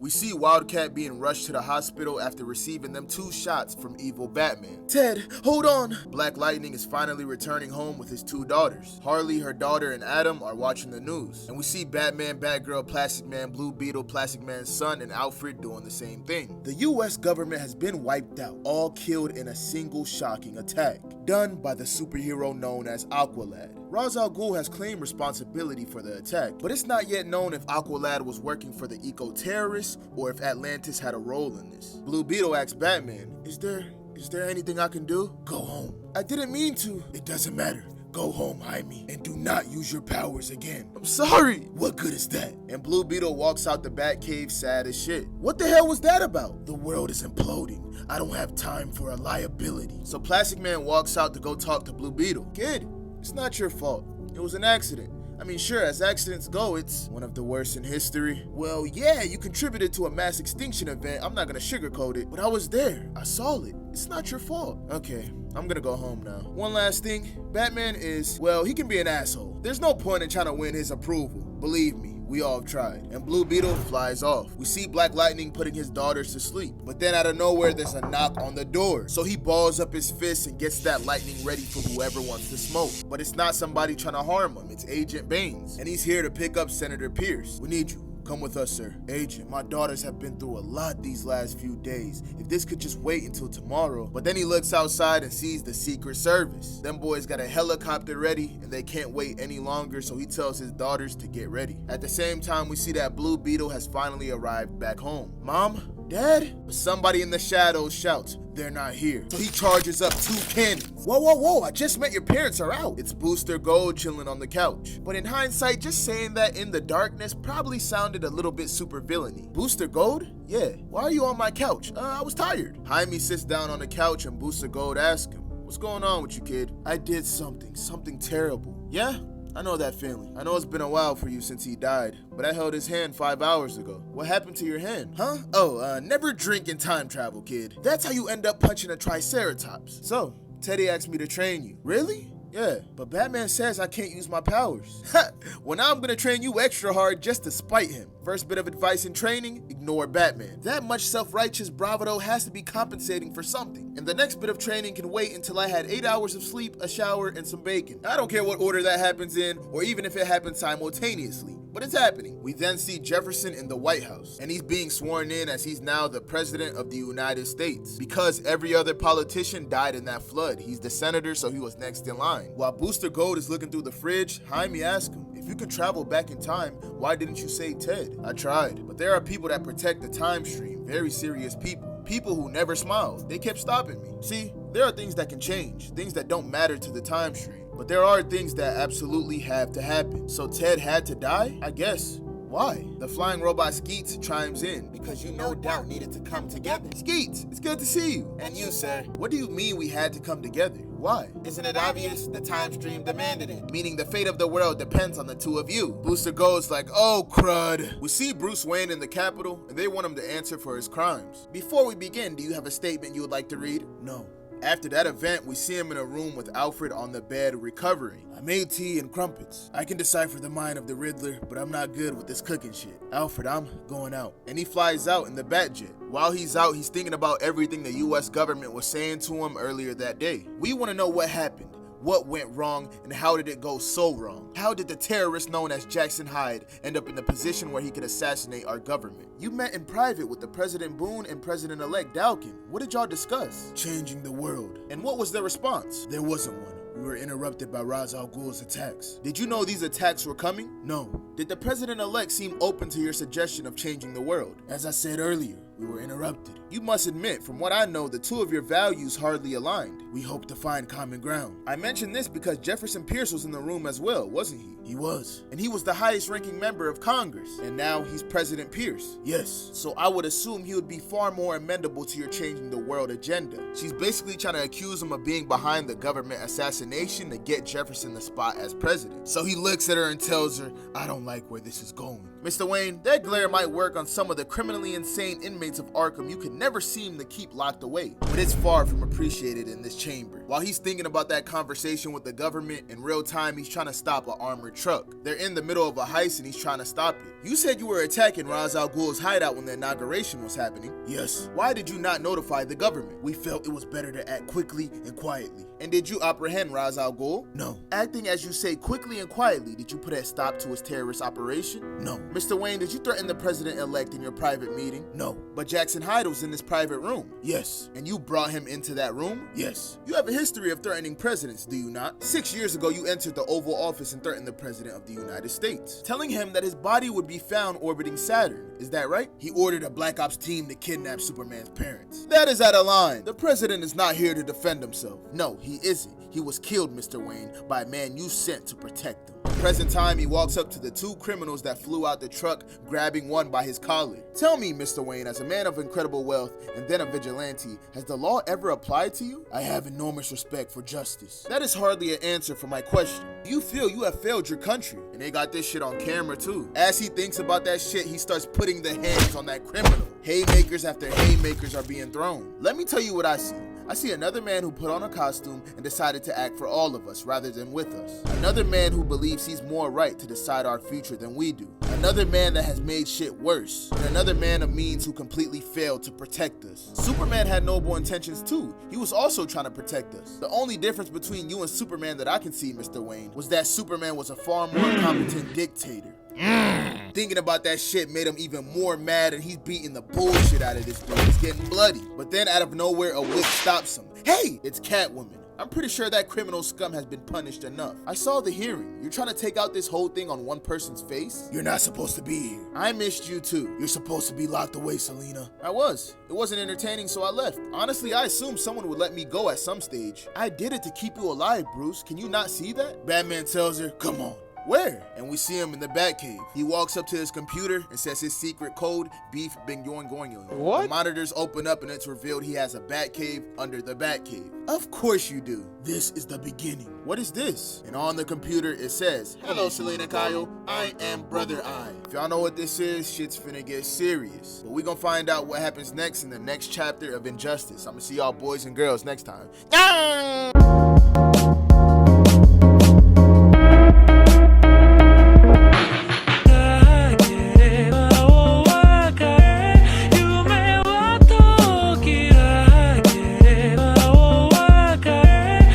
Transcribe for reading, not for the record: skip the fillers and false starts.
We see Wildcat being rushed to the hospital after receiving them 2 shots from evil Batman. Ted, hold on! Black Lightning is finally returning home with his 2 daughters. Harley, her daughter, and Adam are watching the news. And we see Batman, Batgirl, Plastic Man, Blue Beetle, Plastic Man's son, and Alfred doing the same thing. The US government has been wiped out, all killed in a single shocking attack, done by the superhero known as Aqualad. Ra's al Ghul has claimed responsibility for the attack, but it's not yet known if Aqualad was working for the eco-terrorists or if Atlantis had a role in this. Blue Beetle asks Batman, Is there anything I can do? Go home. I didn't mean to. It doesn't matter. Go home, Jaime, and do not use your powers again. I'm sorry. What good is that? And Blue Beetle walks out the Batcave sad as shit. What the hell was that about? The world is imploding. I don't have time for a liability. So Plastic Man walks out to go talk to Blue Beetle. Kid, it's not your fault. It was an accident. I mean, sure, as accidents go, it's one of the worst in history. Well, yeah, you contributed to a mass extinction event. I'm not gonna sugarcoat it, but I was there. I saw it. It's not your fault. Okay, I'm gonna go home now. One last thing, Batman is, well, he can be an asshole. There's no point in trying to win his approval. Believe me, we all have tried. And Blue Beetle flies off. We see Black Lightning putting his daughters to sleep. But then out of nowhere, there's a knock on the door. So he balls up his fist and gets that lightning ready for whoever wants to smoke. But it's not somebody trying to harm him. It's Agent Baines. And he's here to pick up Senator Pierce. We need you. Come with us, sir. Agent, my daughters have been through a lot these last few days. If this could just wait until tomorrow. But then he looks outside and sees the Secret Service. Them boys got a helicopter ready and they can't wait any longer, so he tells his daughters to get ready. At the same time, we see that Blue Beetle has finally arrived back home. Mom? Dad? But somebody in the shadows shouts, they're not here. So he charges up 2 cannons. Whoa, I just meant your parents are out. It's Booster Gold chilling on the couch. But in hindsight, just saying that in the darkness probably sounded a little bit super villainy. Booster Gold? Yeah. Why are you on my couch? I was tired. Jaime sits down on the couch and Booster Gold asks him, what's going on with you, kid? I did something terrible. Yeah? I know that feeling. I know it's been a while for you since he died, but I held his hand 5 hours ago. What happened to your hand? Huh? Oh, never drink in time travel, kid. That's how you end up punching a triceratops. So, Teddy asked me to train you. Really? Yeah, but Batman says I can't use my powers. Well, now I'm gonna train you extra hard just to spite him. First bit of advice in training, ignore Batman. That much self-righteous bravado has to be compensating for something. And the next bit of training can wait until I had 8 hours of sleep, a shower, and some bacon. I don't care what order that happens in, or even if it happens simultaneously. But it's happening. We then see Jefferson in the White House, and he's being sworn in as he's now the President of the United States. Because every other politician died in that flood. He's the senator, so he was next in line. While Booster Gold is looking through the fridge, Jaime asks him, if you could travel back in time, why didn't you save Ted? I tried, but there are people that protect the time stream, very serious people. People who never smiled. They kept stopping me. See, there are things that can change, things that don't matter to the time stream. But there are things that absolutely have to happen. So Ted had to die? I guess. Why? The flying robot Skeets chimes in. Because you no doubt needed to come together. Skeets, it's good to see you. And you, sir. What do you mean we had to come together? Why? Isn't it obvious? The time stream demanded it. Meaning the fate of the world depends on the two of you. Booster Gold's like, oh crud. We see Bruce Wayne in the Capitol, and they want him to answer for his crimes. Before we begin, do you have a statement you would like to read? No. After that event, we see him in a room with Alfred on the bed recovering. I made tea and crumpets. I can decipher the mind of the Riddler, but I'm not good with this cooking shit. Alfred, I'm going out. And he flies out in the Batjet. While he's out, he's thinking about everything the US government was saying to him earlier that day. We want to know what happened. What went wrong, and how did it go so wrong? How did the terrorist known as Jackson Hyde end up in the position where he could assassinate our government? You met in private with the President Boone and President-elect Dalkin. What did y'all discuss? Changing the world. And what was their response? There wasn't one. We were interrupted by Ra's al Ghul's attacks. Did you know these attacks were coming? No. Did the President-elect seem open to your suggestion of changing the world? As I said earlier, we were interrupted. You must admit, from what I know, the two of your values hardly aligned. We hope to find common ground. I mention this because Jefferson Pierce was in the room as well, wasn't he? He was. And he was the highest ranking member of Congress. And now he's President Pierce. Yes. So I would assume he would be far more amenable to your changing the world agenda. She's basically trying to accuse him of being behind the government assassination to get Jefferson the spot as president. So he looks at her and tells her, I don't like where this is going. Mr. Wayne, that glare might work on some of the criminally insane inmates of Arkham you could never seem to keep locked away, but it's far from appreciated in this chamber. While he's thinking about that conversation with the government, in real time he's trying to stop an armored truck. They're in the middle of a heist and he's trying to stop it. You said you were attacking Ra's al Ghul's hideout when the inauguration was happening. Yes. Why did you not notify the government? We felt it was better to act quickly and quietly. And did you apprehend Ra's al Ghul? No. Acting as you say quickly and quietly, did you put a stop to his terrorist operation? No. Mr. Wayne, did you threaten the president-elect in your private meeting? No. But Jackson Hyde was in this private room? Yes. And you brought him into that room? Yes. You have a history of threatening presidents, do you not? 6 years ago, you entered the Oval Office and threatened the president of the United States, telling him that his body would be found orbiting Saturn. Is that right? He ordered a Black Ops team to kidnap Superman's parents. That is out of line. The president is not here to defend himself. No, he isn't. He was killed, Mr. Wayne, by a man you sent to protect him. Present time, he walks up to the two criminals that flew out the truck, grabbing one by his collar. Tell me, Mr. Wayne, as a man of incredible wealth and then a vigilante, has the law ever applied to you? I have enormous respect for justice. That is hardly an answer for my question. Do you feel you have failed your country? And they got this shit on camera too. As he thinks about that shit, he starts putting the hands on that criminal. Haymakers after haymakers are being thrown. Let me tell you what I see. I see another man who put on a costume and decided to act for all of us rather than with us. Another man who believes he's more right to decide our future than we do. Another man that has made shit worse. And another man of means who completely failed to protect us. Superman had noble intentions too. He was also trying to protect us. The only difference between you and Superman that I can see, Mr. Wayne, was that Superman was a far more competent dictator. Thinking about that shit made him even more mad, and he's beating the bullshit out of this dude. He's getting bloody. But then out of nowhere, a whip stops him. Hey, it's Catwoman. I'm pretty sure that criminal scum has been punished enough. I saw the hearing. You're trying to take out this whole thing on one person's face? You're not supposed to be here. I missed you too. You're supposed to be locked away, Selina. I was. It wasn't entertaining, so I left. Honestly, I assumed someone would let me go at some stage. I did it to keep you alive, Bruce. Can you not see that? Batman tells her, come on. Where? And we see him in the Batcave. He walks up to his computer and says his secret code, beef bing yoing going yoing. What? The monitors open up and it's revealed he has a Batcave under the Batcave. Of course you do. This is the beginning. What is this? And on the computer it says, hello Selena Kyle, I am Brother Eye. If y'all know what this is, shit's finna get serious. But we gonna find out what happens next in the next chapter of Injustice. I'm gonna see y'all boys and girls next time.